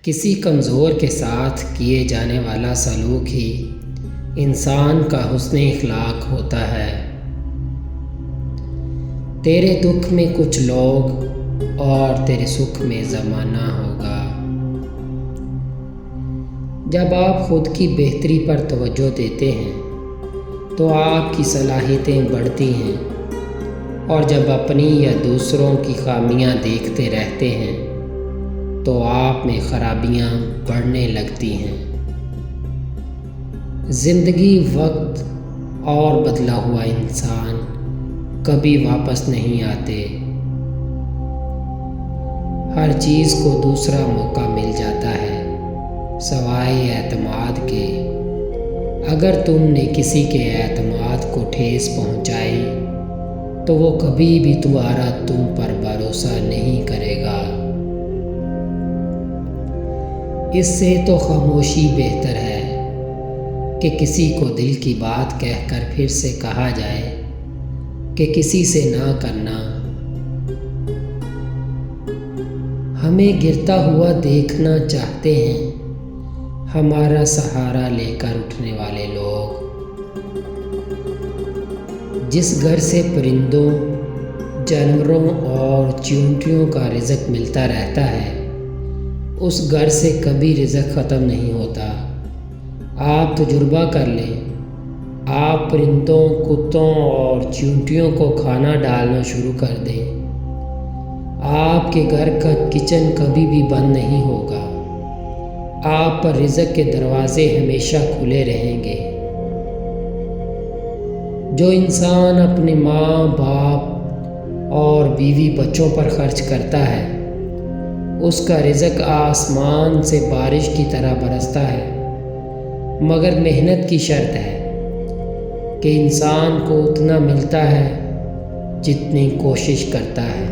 کسی کمزور کے ساتھ کیے جانے والا سلوک ہی انسان کا حسن اخلاق ہوتا ہے۔ تیرے دکھ میں کچھ لوگ اور تیرے سکھ میں زمانہ ہوگا۔ جب آپ خود کی بہتری پر توجہ دیتے ہیں تو آپ کی صلاحیتیں بڑھتی ہیں، اور جب اپنی یا دوسروں کی خامیاں دیکھتے رہتے ہیں تو آپ میں خرابیاں بڑھنے لگتی ہیں۔ زندگی، وقت اور بدلا ہوا انسان کبھی واپس نہیں آتے۔ ہر چیز کو دوسرا موقع مل جاتا ہے سوائے اعتماد کے۔ اگر تم نے کسی کے اعتماد کو ٹھیس پہنچائی تو وہ کبھی بھی دوبارہ تم پر بھروسہ نہیں کرے گا۔ اس سے تو خاموشی بہتر ہے کہ کسی کو دل کی بات کہہ کر پھر سے کہا جائے کہ کسی سے نہ کرنا۔ ہمیں گرتا ہوا دیکھنا چاہتے ہیں ہمارا سہارا لے کر اٹھنے والے لوگ۔ جس گھر سے پرندوں، جانوروں اور چیونٹیوں کا رزق ملتا رہتا ہے اس گھر سے کبھی رزق ختم نہیں ہوتا۔ آپ تجربہ کر لیں، آپ پرندوں، کتوں اور چیونٹیوں کو کھانا ڈالنا شروع کر دیں، آپ کے گھر کا کچن کبھی بھی بند نہیں ہوگا۔ آپ پر رزق کے دروازے ہمیشہ کھلے رہیں گے۔ جو انسان اپنے ماں باپ اور بیوی بچوں پر خرچ کرتا ہے اس کا رزق آسمان سے بارش کی طرح برستا ہے، مگر محنت کی شرط ہے کہ انسان کو اتنا ملتا ہے جتنی کوشش کرتا ہے۔